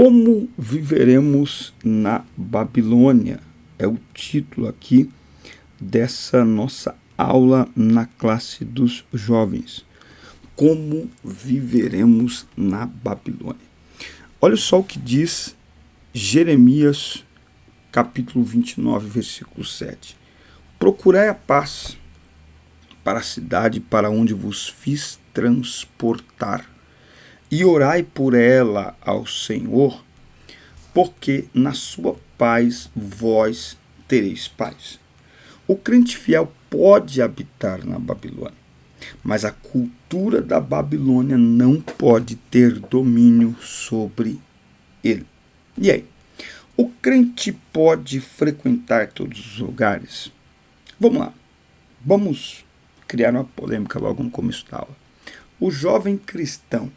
Como viveremos na Babilônia? É o título aqui dessa nossa aula na classe dos jovens. Como viveremos na Babilônia? Olha só o que diz Jeremias, capítulo 29, versículo 7. Procurai a paz para a cidade para onde vos fiz transportar, e orai por ela ao Senhor, porque na sua paz vós tereis paz. O crente fiel pode habitar na Babilônia, mas a cultura da Babilônia não pode ter domínio sobre ele. E aí? O crente pode frequentar todos os lugares? Vamos lá. Vamos criar uma polêmica logo no começo da aula. O jovem cristão,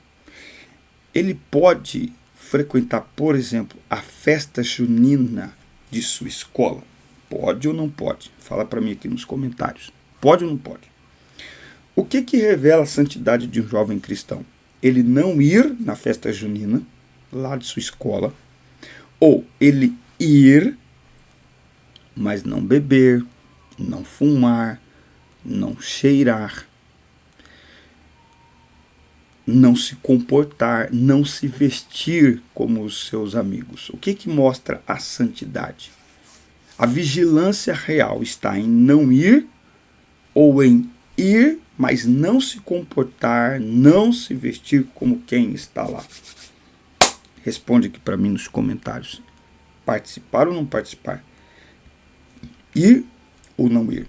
ele pode frequentar, por exemplo, a festa junina de sua escola? Pode ou não pode? Fala para mim aqui nos comentários. Pode ou não pode? O que revela a santidade de um jovem cristão? Ele não ir na festa junina, lá de sua escola, ou ele ir, mas não beber, não fumar, não cheirar, não se comportar, não se vestir como os seus amigos. O que mostra a santidade? A vigilância real está em não ir ou em ir, mas não se comportar, não se vestir como quem está lá. Responde aqui para mim nos comentários. Participar ou não participar? Ir ou não ir?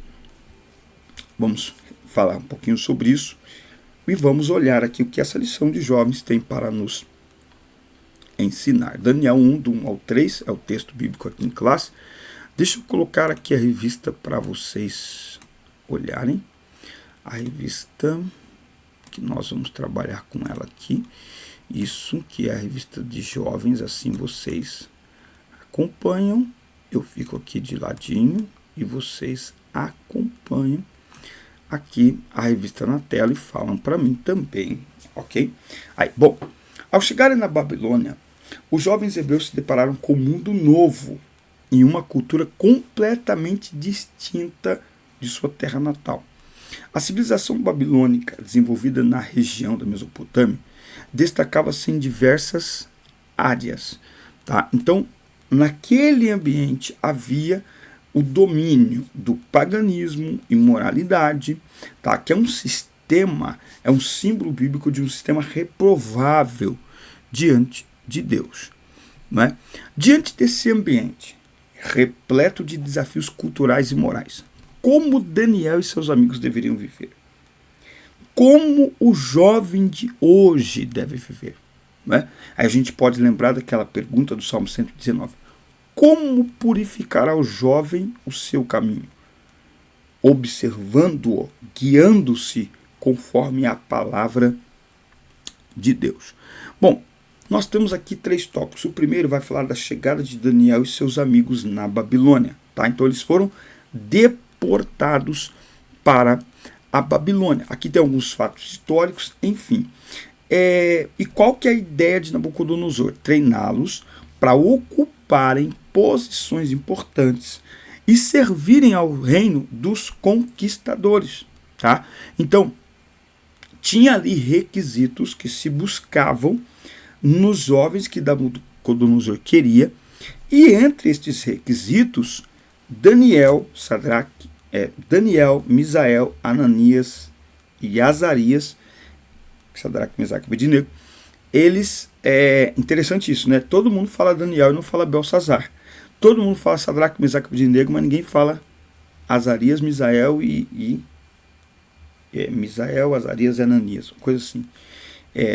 Vamos falar um pouquinho sobre isso e vamos olhar aqui o que essa lição de jovens tem para nos ensinar. Daniel 1, do 1 ao 3, é o texto bíblico aqui em classe. Deixa eu colocar aqui a revista para vocês olharem. A revista que nós vamos trabalhar com ela aqui. Isso que é a revista de jovens, assim vocês acompanham. Eu fico aqui de ladinho e vocês acompanham aqui a revista na tela e falam para mim também, ok? Aí, bom, ao chegarem na Babilônia, os jovens hebreus se depararam com um mundo novo, em uma cultura completamente distinta de sua terra natal. A civilização babilônica, desenvolvida na região da Mesopotâmia, destacava-se em diversas áreas. Tá? Então, naquele ambiente havia o domínio do paganismo, imoralidade, tá? Que é um sistema, é um símbolo bíblico de um sistema reprovável diante de Deus. Não é? Diante desse ambiente repleto de desafios culturais e morais, como Daniel e seus amigos deveriam viver? Como o jovem de hoje deve viver? Não é? Aí a gente pode lembrar daquela pergunta do Salmo 119. Como purificará o jovem o seu caminho? Observando-o, guiando-se conforme a palavra de Deus. Bom, nós temos aqui 3 tópicos. O primeiro vai falar da chegada de Daniel e seus amigos na Babilônia. Tá? Então eles foram deportados para a Babilônia. Aqui tem alguns fatos históricos, enfim. E qual que é a ideia de Nabucodonosor? Treiná-los para ocuparem posições importantes e servirem ao reino dos conquistadores. Tá? Então, tinha ali requisitos que se buscavam nos jovens que Nabucodonosor queria, e entre estes requisitos, Daniel, Misael, Ananias e Azarias, Sadraque, Mesaque e Abednego, eles, interessante isso, né? Todo mundo fala Daniel e não fala Belsazar. Todo mundo fala Sadraque, Mesaque e Abednego, mas ninguém fala Azarias, Misael Misael, Azarias e Ananias, coisa assim.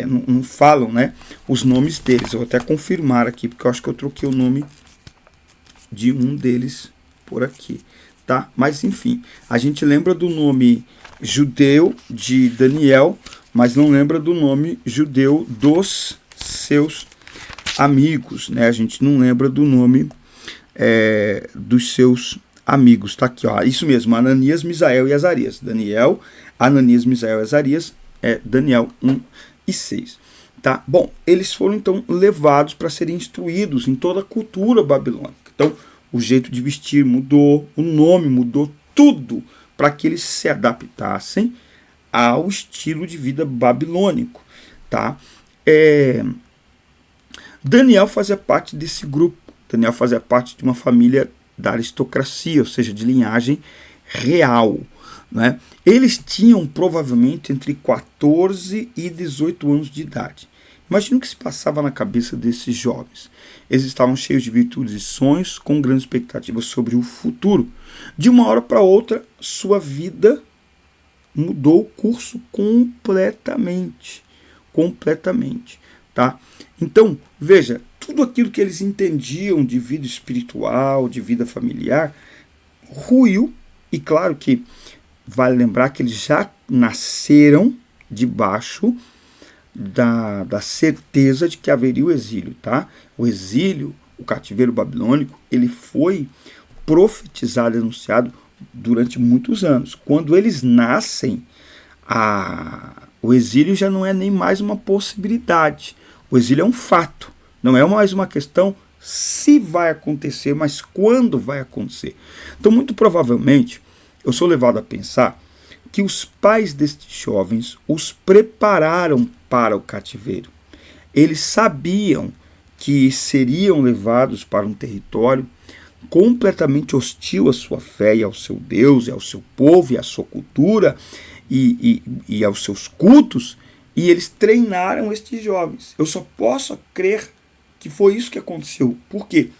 Não falam, né, os nomes deles. Eu vou até confirmar aqui, porque eu acho que eu troquei o nome de um deles por aqui, tá? Mas enfim, a gente lembra do nome judeu de Daniel, mas não lembra do nome judeu dos seus amigos, né? A gente não lembra do nome dos seus amigos. Tá aqui, ó. Isso mesmo, Ananias, Misael e Azarias. Daniel, Ananias, Misael e Azarias, Daniel 1 e 6. Tá? Bom, eles foram então levados para serem instruídos em toda a cultura babilônica. Então, o jeito de vestir mudou, o nome mudou, tudo para que eles se adaptassem ao estilo de vida babilônico. Tá? Daniel fazia parte desse grupo. Daniel fazia parte de uma família da aristocracia, ou seja, de linhagem real. Né? Eles tinham provavelmente entre 14 e 18 anos de idade. Imagina o que se passava na cabeça desses jovens. Eles estavam cheios de virtudes e sonhos, com grandes expectativas sobre o futuro. De uma hora para outra, sua vida mudou o curso completamente. Completamente. Tá? Então, veja, tudo aquilo que eles entendiam de vida espiritual, de vida familiar, ruiu. E claro que vale lembrar que eles já nasceram debaixo da certeza de que haveria o exílio, tá? O exílio, o cativeiro babilônico, ele foi profetizado e anunciado durante muitos anos. Quando eles nascem, o exílio já não é nem mais uma possibilidade. O exílio é um fato. Não é mais uma questão se vai acontecer, mas quando vai acontecer. Então, muito provavelmente, eu sou levado a pensar que os pais destes jovens os prepararam para o cativeiro. Eles sabiam que seriam levados para um território completamente hostil à sua fé e ao seu Deus, e ao seu povo, e à sua cultura, e aos seus cultos, e eles treinaram estes jovens. Eu só posso crer que foi isso que aconteceu. Por quê?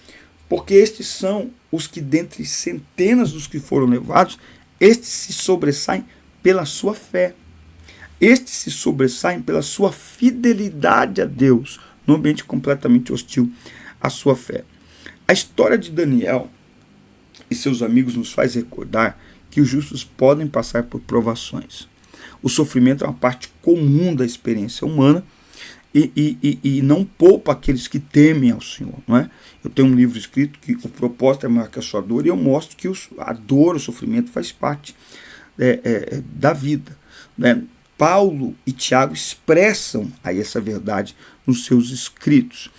Porque estes são os que, dentre centenas dos que foram levados, estes se sobressaem pela sua fé. Estes se sobressaem pela sua fidelidade a Deus, num ambiente completamente hostil à sua fé. A história de Daniel e seus amigos nos faz recordar que os justos podem passar por provações. O sofrimento é uma parte comum da experiência humana e não poupa aqueles que temem ao Senhor. Não é? Eu tenho um livro escrito que o propósito é maior que a sua dor, e eu mostro que a dor, o sofrimento faz parte da vida. Né? Paulo e Tiago expressam aí essa verdade nos seus escritos.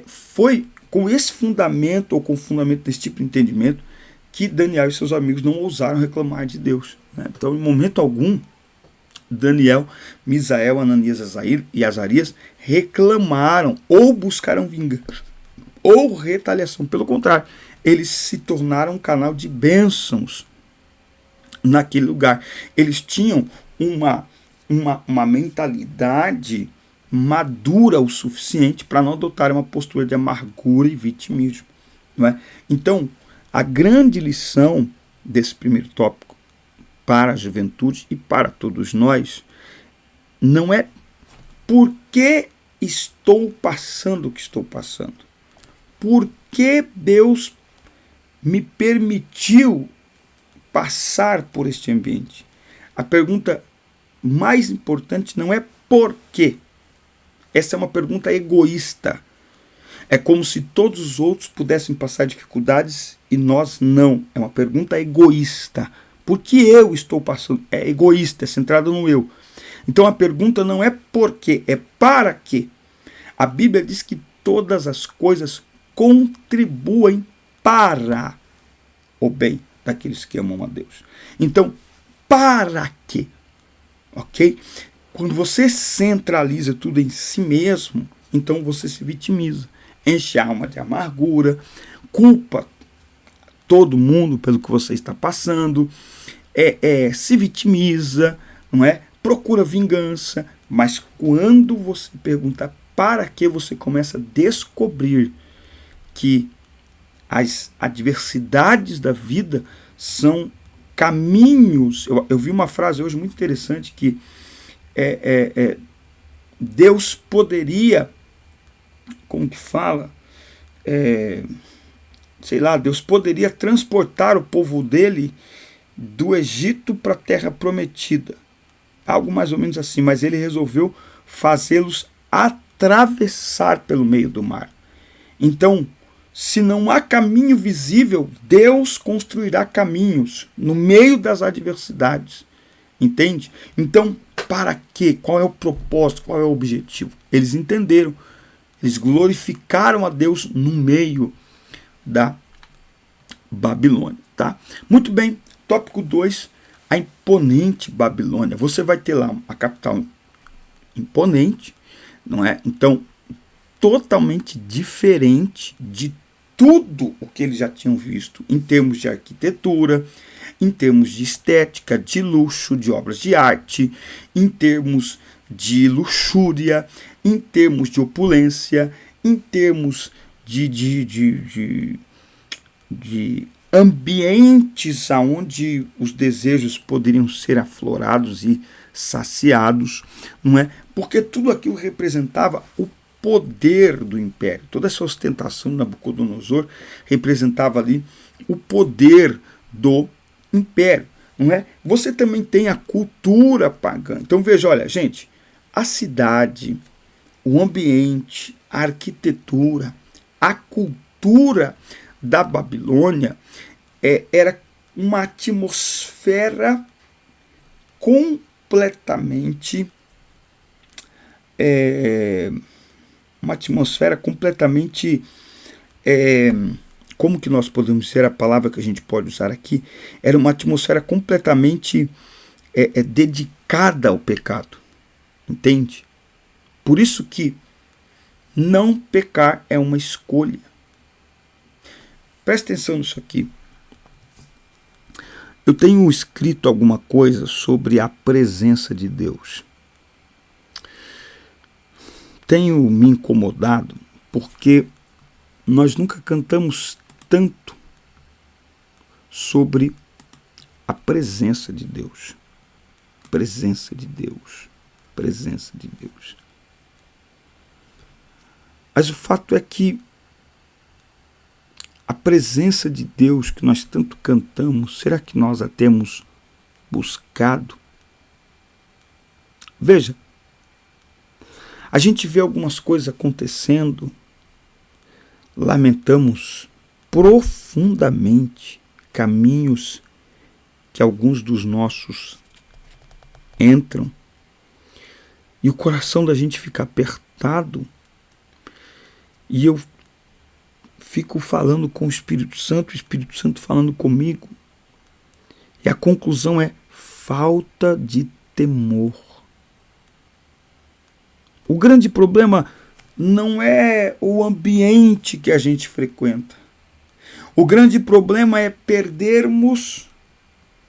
Foi com esse fundamento, ou com o fundamento desse tipo de entendimento, que Daniel e seus amigos não ousaram reclamar de Deus. Né? Então, em momento algum, Daniel, Misael, Ananias e Azarias reclamaram ou buscaram vingança ou retaliação. Pelo contrário, eles se tornaram um canal de bênçãos naquele lugar. Eles tinham uma mentalidade madura o suficiente para não adotar uma postura de amargura e vitimismo. Não é? Então, a grande lição desse primeiro tópico para a juventude e para todos nós não é por que estou passando o que estou passando. Por que Deus me permitiu passar por este ambiente? A pergunta mais importante não é por quê. Essa é uma pergunta egoísta. É como se todos os outros pudessem passar dificuldades e nós não. É uma pergunta egoísta. Por que eu estou passando? É egoísta, é centrado no eu. Então a pergunta não é por quê, é para quê. A Bíblia diz que todas as coisas contribuem para o bem daqueles que amam a Deus. Então, para quê? Ok? Quando você centraliza tudo em si mesmo, então você se vitimiza, enche a alma de amargura, culpa todo mundo pelo que você está passando, se vitimiza, não é? Procura vingança, mas quando você pergunta para que, você começa a descobrir que as adversidades da vida são caminhos. Eu vi uma frase hoje muito interessante que Deus poderia, como que fala, Deus poderia transportar o povo dele do Egito para a terra prometida. Algo mais ou menos assim, mas ele resolveu fazê-los atravessar pelo meio do mar. Então, se não há caminho visível, Deus construirá caminhos no meio das adversidades. Entende? Então, para quê? Qual é o propósito? Qual é o objetivo? Eles entenderam. Eles glorificaram a Deus no meio da Babilônia. Tá? Muito bem. Tópico 2. A imponente Babilônia. Você vai ter lá a capital imponente, não é? Então, totalmente diferente de tudo o que eles já tinham visto em termos de arquitetura, em termos de estética, de luxo, de obras de arte, em termos de luxúria, em termos de opulência, em termos de ambientes onde os desejos poderiam ser aflorados e saciados, não é? Porque tudo aquilo representava o poder do império. Toda essa ostentação de Nabucodonosor representava ali o poder do império, não é? Você também tem a cultura pagã. Então veja, olha, gente, a cidade, o ambiente, a arquitetura, a cultura da Babilônia era uma atmosfera completamente como que nós podemos dizer a palavra que a gente pode usar aqui? Era uma atmosfera completamente dedicada ao pecado, entende? Por isso que não pecar é uma escolha. Presta atenção nisso aqui. Eu tenho escrito alguma coisa sobre a presença de Deus. Tenho me incomodado porque nós nunca cantamos tanto sobre a presença de Deus. Presença de Deus. Presença de Deus. Mas o fato é que a presença de Deus que nós tanto cantamos, será que nós a temos buscado? Veja, a gente vê algumas coisas acontecendo, lamentamos profundamente caminhos que alguns dos nossos entram, e o coração da gente fica apertado, e eu fico falando com o Espírito Santo falando comigo, e a conclusão é falta de temor. O grande problema não é o ambiente que a gente frequenta. O grande problema é perdermos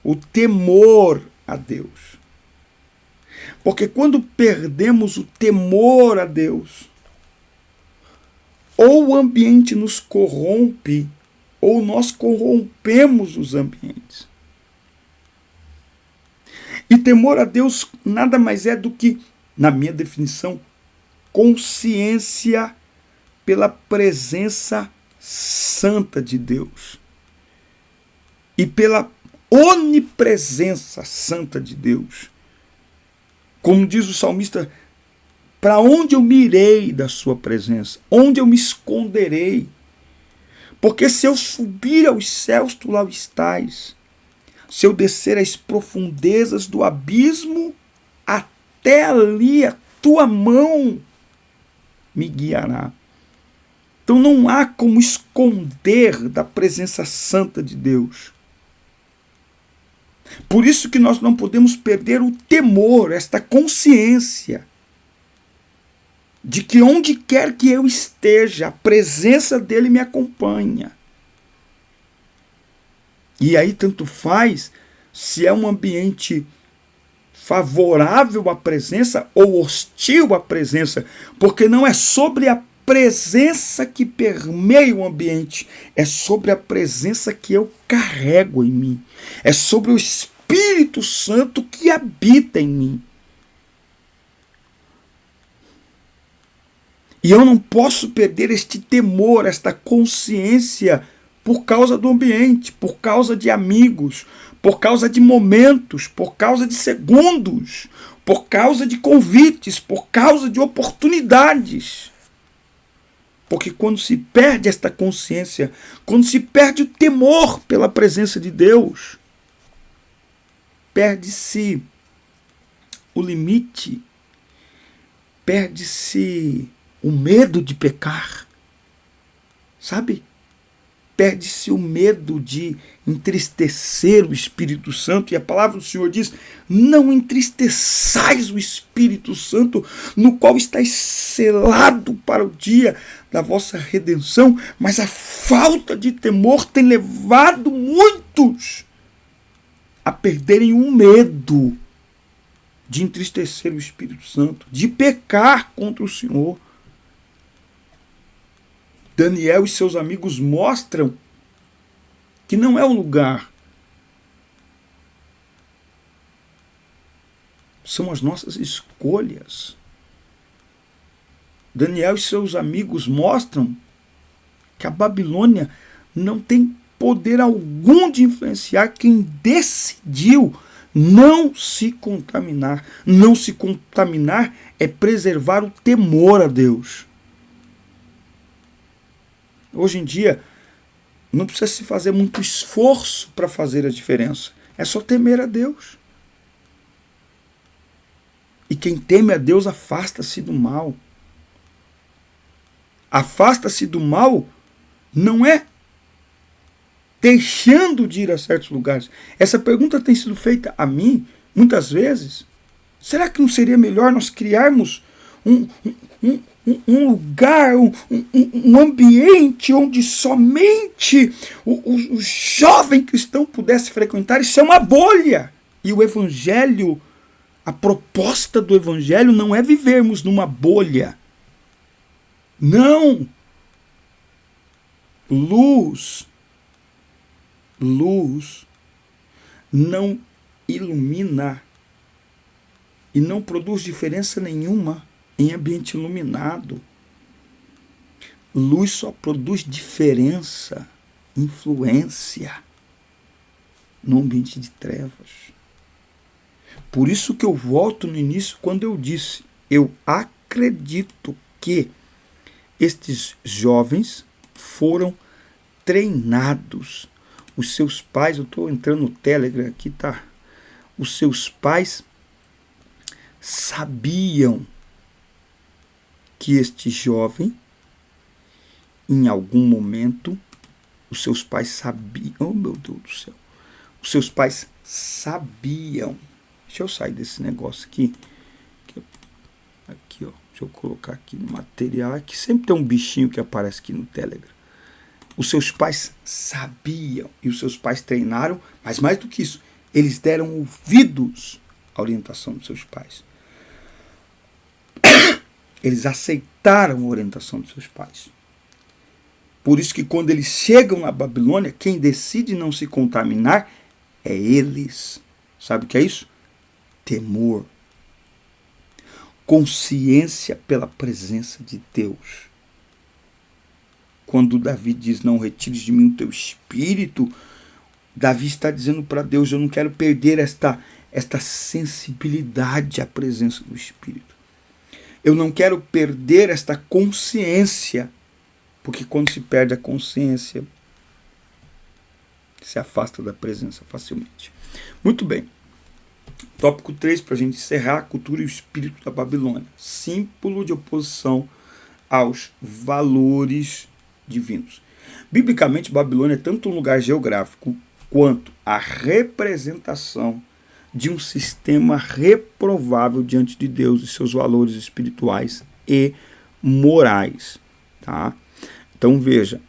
o temor a Deus. Porque quando perdemos o temor a Deus, ou o ambiente nos corrompe, ou nós corrompemos os ambientes. E temor a Deus nada mais é do que, na minha definição, consciência pela presença santa de Deus e pela onipresença santa de Deus. Como diz o salmista, para onde eu me irei da sua presença? Onde eu me esconderei? Porque se eu subir aos céus, tu lá estás. Se eu descer às profundezas do abismo, até ali a tua mão me guiará. Então não há como esconder da presença santa de Deus. Por isso que nós não podemos perder o temor, esta consciência de que onde quer que eu esteja, a presença dele me acompanha. E aí tanto faz se é um ambiente favorável à presença ou hostil à presença, porque não é sobre a presença que permeia o ambiente, é sobre a presença que eu carrego em mim, é sobre o Espírito Santo que habita em mim. E eu não posso perder este temor, esta consciência por causa do ambiente, por causa de amigos, por causa de momentos, por causa de segundos, por causa de convites, por causa de oportunidades. Porque quando se perde esta consciência, quando se perde o temor pela presença de Deus, perde-se o limite, perde-se o medo de pecar, sabe? Perde-se o medo de entristecer o Espírito Santo. E a palavra do Senhor diz: não entristeçais o Espírito Santo, no qual estáis selado para o dia da vossa redenção. Mas a falta de temor tem levado muitos a perderem o medo de entristecer o Espírito Santo, de pecar contra o Senhor. Daniel e seus amigos mostram que não é o lugar. São as nossas escolhas. Daniel e seus amigos mostram que a Babilônia não tem poder algum de influenciar quem decidiu não se contaminar. Não se contaminar é preservar o temor a Deus. Hoje em dia, não precisa se fazer muito esforço para fazer a diferença. É só temer a Deus. E quem teme a Deus afasta-se do mal. Afasta-se do mal não é deixando de ir a certos lugares. Essa pergunta tem sido feita a mim muitas vezes. Será que não seria melhor nós criarmos um lugar, um ambiente onde somente o jovem cristão pudesse frequentar? Isso é uma bolha. E o Evangelho, a proposta do Evangelho não é vivermos numa bolha. Não. Luz não ilumina e não produz diferença nenhuma em ambiente iluminado. Luz só produz diferença, influência no ambiente de trevas. Por isso que eu volto no início quando eu disse, eu acredito que estes jovens foram treinados. Os seus pais, eu estou entrando no Telegram aqui, tá? Os seus pais sabiam que este jovem, em algum momento, os seus pais sabiam, oh meu Deus do céu, os seus pais sabiam, deixa eu sair desse negócio aqui, ó, deixa eu colocar aqui no material, aqui sempre tem um bichinho que aparece aqui no Telegram. Os seus pais sabiam, e os seus pais treinaram, mas mais do que isso, eles deram ouvidos à orientação dos seus pais. Eles aceitaram a orientação dos seus pais. Por isso que quando eles chegam na Babilônia, quem decide não se contaminar é eles. Sabe o que é isso? Temor. Consciência pela presença de Deus. Quando Davi diz, não retires de mim o teu espírito, Davi está dizendo para Deus, eu não quero perder esta sensibilidade à presença do Espírito. Eu não quero perder esta consciência, porque quando se perde a consciência, se afasta da presença facilmente. Muito bem. Tópico 3, para a gente encerrar, a cultura e o espírito da Babilônia. Símbolo de oposição aos valores divinos. Biblicamente, Babilônia é tanto um lugar geográfico quanto a representação de um sistema reprovável diante de Deus e seus valores espirituais e morais. Tá? Então veja,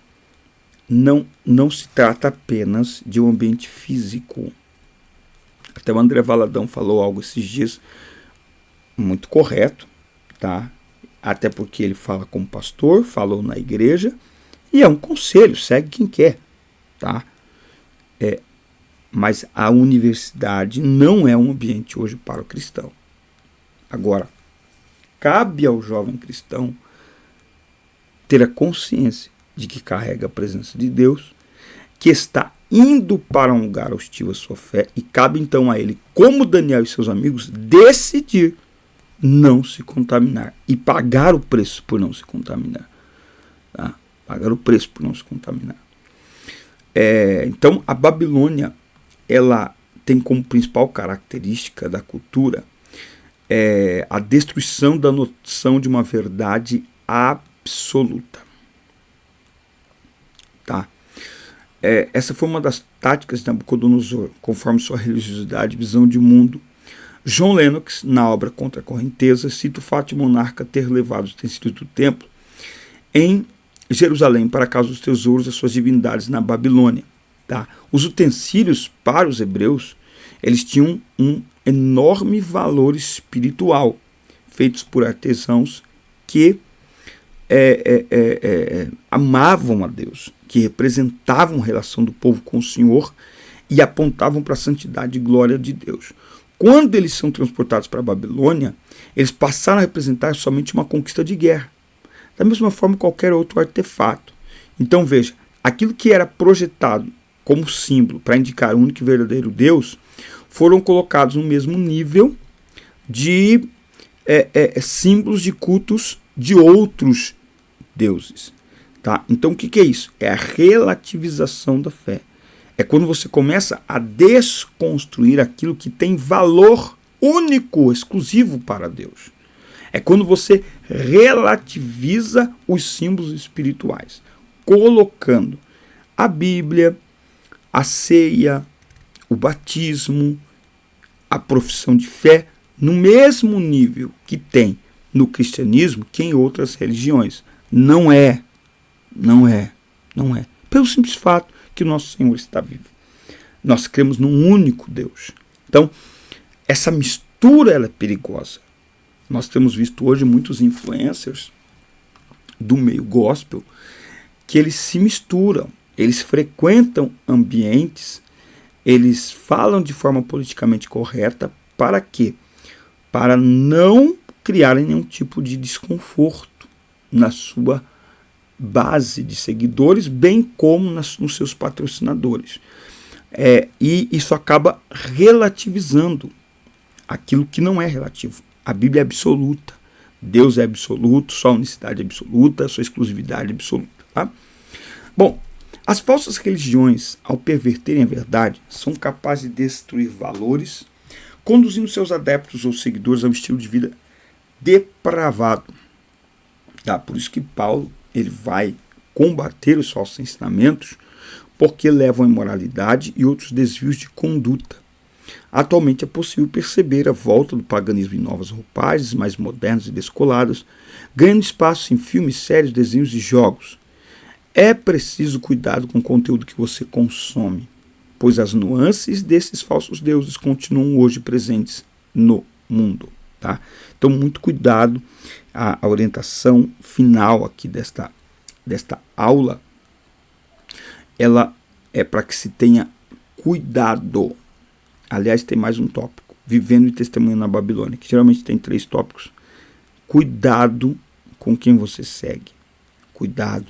não se trata apenas de um ambiente físico. Até o André Valadão falou algo esses dias muito correto, tá? Até porque ele fala como pastor, falou na igreja, e é um conselho, segue quem quer, tá? Mas a universidade não é um ambiente hoje para o cristão. Agora, cabe ao jovem cristão ter a consciência de que carrega a presença de Deus, que está indo para um lugar hostil à sua fé, e cabe então a ele, como Daniel e seus amigos, decidir não se contaminar e pagar o preço por não se contaminar. Tá? Pagar o preço por não se contaminar. Então, a Babilônia, ela tem como principal característica da cultura a destruição da noção de uma verdade absoluta. Tá? Essa foi uma das táticas de Nabucodonosor, conforme sua religiosidade e visão de mundo. John Lennox, na obra Contra a Correnteza, cita o fato de o monarca ter levado os utensílios do templo em Jerusalém para a casa dos tesouros das suas divindades na Babilônia. Tá? Os utensílios, para os hebreus, eles tinham um enorme valor espiritual, feitos por artesãos que amavam a Deus, que representavam a relação do povo com o Senhor e apontavam para a santidade e glória de Deus. Quando eles são transportados para a Babilônia, eles passaram a representar somente uma conquista de guerra, da mesma forma que qualquer outro artefato. Então veja, aquilo que era projetado como símbolo para indicar o único e verdadeiro Deus, foram colocados no mesmo nível de símbolos de cultos de outros deuses. Tá? Então o que é isso? É a relativização da fé. É quando você começa a desconstruir aquilo que tem valor único, exclusivo para Deus. É quando você relativiza os símbolos espirituais, colocando a Bíblia, a ceia, o batismo, a profissão de fé no mesmo nível que tem no cristianismo que em outras religiões. Não é. Pelo simples fato que o nosso Senhor está vivo. Nós cremos num único Deus. Então, essa mistura ela é perigosa. Nós temos visto hoje muitos influencers do meio gospel que eles se misturam, eles frequentam ambientes, eles falam de forma politicamente correta. Para quê? Para não criarem nenhum tipo de desconforto na sua base de seguidores, bem como nos seus patrocinadores. E isso acaba relativizando aquilo que não é relativo. A Bíblia é absoluta, Deus é absoluto, sua unicidade é absoluta, sua exclusividade é absoluta. Tá? Bom, as falsas religiões, ao perverterem a verdade, são capazes de destruir valores, conduzindo seus adeptos ou seguidores a um estilo de vida depravado. Tá? Por isso que Paulo ele vai combater os falsos ensinamentos, porque levam à imoralidade e outros desvios de conduta. Atualmente é possível perceber a volta do paganismo em novas roupagens, mais modernas e descoladas, ganhando espaço em filmes, séries, desenhos e jogos. É preciso cuidado com o conteúdo que você consome, pois as nuances desses falsos deuses continuam hoje presentes no mundo. Tá? Então, muito cuidado. A orientação final aqui desta aula, ela é para que se tenha cuidado. Aliás, tem mais um tópico, vivendo e testemunhando na Babilônia, que geralmente tem 3 tópicos. Cuidado com quem você segue. Cuidado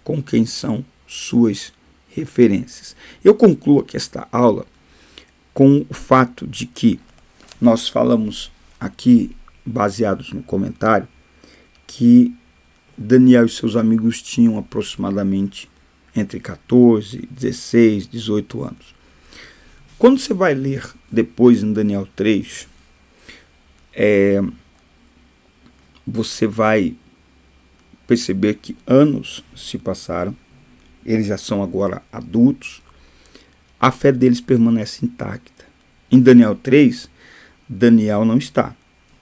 com quem são suas referências. Eu concluo aqui esta aula com o fato de que nós falamos aqui, baseados no comentário, que Daniel e seus amigos tinham aproximadamente entre 14, 16, 18 anos. Quando você vai ler depois em Daniel 3, você vai perceber que anos se passaram, eles já são agora adultos, a fé deles permanece intacta. Em Daniel 3, Daniel não está,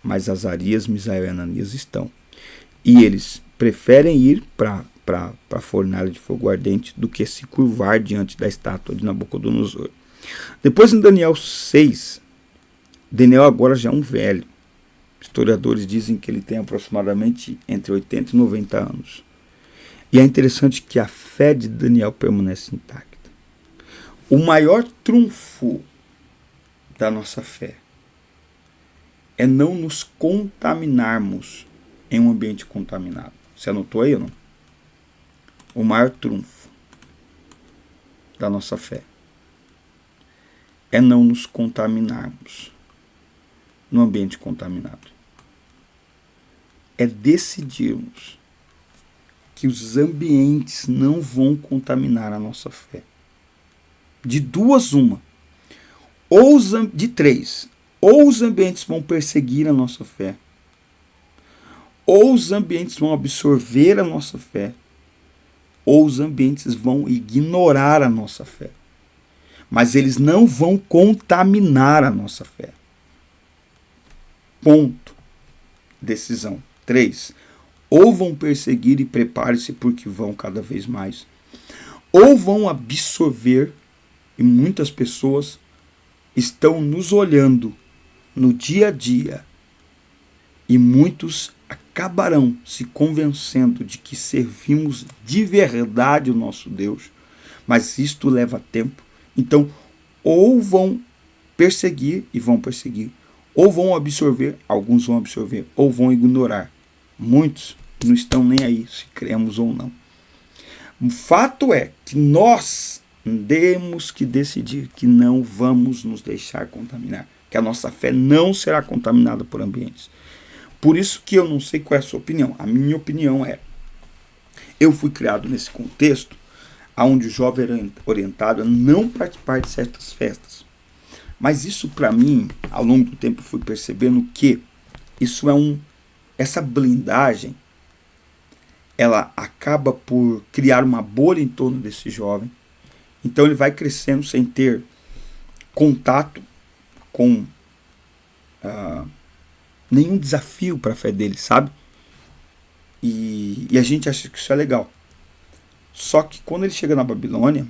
mas Azarias, Misael e Ananias estão. E eles preferem ir para a fornalha de fogo ardente do que se curvar diante da estátua de Nabucodonosor. Depois, em Daniel 6, Daniel agora já é um velho. Historiadores dizem que ele tem aproximadamente entre 80 e 90 anos. E é interessante que a fé de Daniel permanece intacta. O maior trunfo da nossa fé é não nos contaminarmos em um ambiente contaminado. Você anotou aí ou não? O maior trunfo da nossa fé é não nos contaminarmos no ambiente contaminado. É decidirmos que os ambientes não vão contaminar a nossa fé. De 2, uma. Ou de 3. Ou os ambientes vão perseguir a nossa fé, ou os ambientes vão absorver a nossa fé, ou os ambientes vão ignorar a nossa fé. Mas eles não vão contaminar a nossa fé. Ponto. Decisão. 3. Ou vão perseguir e prepare-se porque vão cada vez mais. Ou vão absorver, e muitas pessoas estão nos olhando no dia a dia, e muitos acabarão se convencendo de que servimos de verdade o nosso Deus, mas isto leva tempo. Então, ou vão perseguir e vão perseguir, ou vão absorver, alguns vão absorver, ou vão ignorar. Muitos não estão nem aí se cremos ou não. O fato é que nós temos que decidir que não vamos nos deixar contaminar, que a nossa fé não será contaminada por ambientes. Por isso que eu não sei qual é a sua opinião. A minha opinião é, eu fui criado nesse contexto onde o jovem era orientado a não participar de certas festas. Mas isso para mim, ao longo do tempo, eu fui percebendo que isso essa blindagem, ela acaba por criar uma bolha em torno desse jovem. Então ele vai crescendo sem ter contato com nenhum desafio para a fé dele, sabe? E a gente acha que isso é legal. Só que quando ele chega na Babilônia,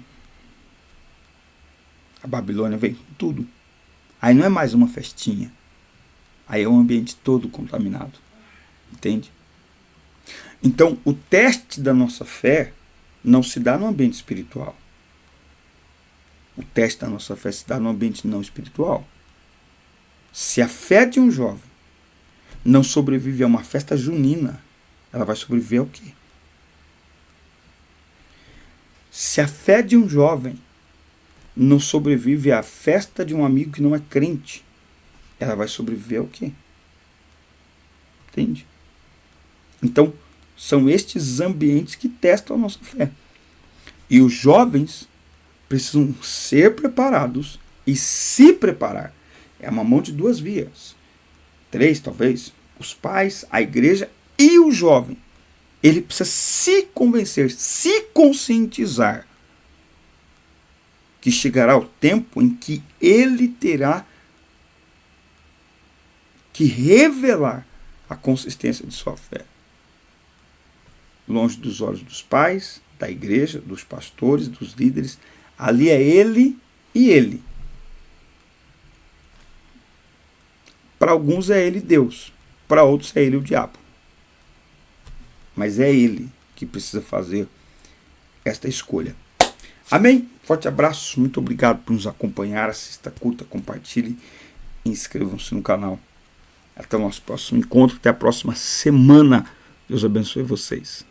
a Babilônia vem com tudo. Aí não é mais uma festinha. Aí é um ambiente todo contaminado. Entende? Então, o teste da nossa fé não se dá no ambiente espiritual. O teste da nossa fé se dá no ambiente não espiritual. Se a fé de um jovem não sobrevive a uma festa junina, ela vai sobreviver ao quê? Se a fé de um jovem não sobrevive à festa de um amigo que não é crente, ela vai sobreviver ao quê? Entende? Então, são estes ambientes que testam a nossa fé. E os jovens precisam ser preparados e se preparar. É uma mão de duas vias. 3, talvez. Os pais, a igreja e o jovem. Ele precisa se convencer, se conscientizar que chegará o tempo em que ele terá que revelar a consistência de sua fé. Longe dos olhos dos pais, da igreja, dos pastores, dos líderes. Ali é ele e ele. Para alguns é ele Deus, para outros é ele o diabo. Mas é ele que precisa fazer esta escolha. Amém? Forte abraço, muito obrigado por nos acompanhar. Assista, curta, compartilhe e inscrevam-se no canal. Até o nosso próximo encontro, até a próxima semana. Deus abençoe vocês.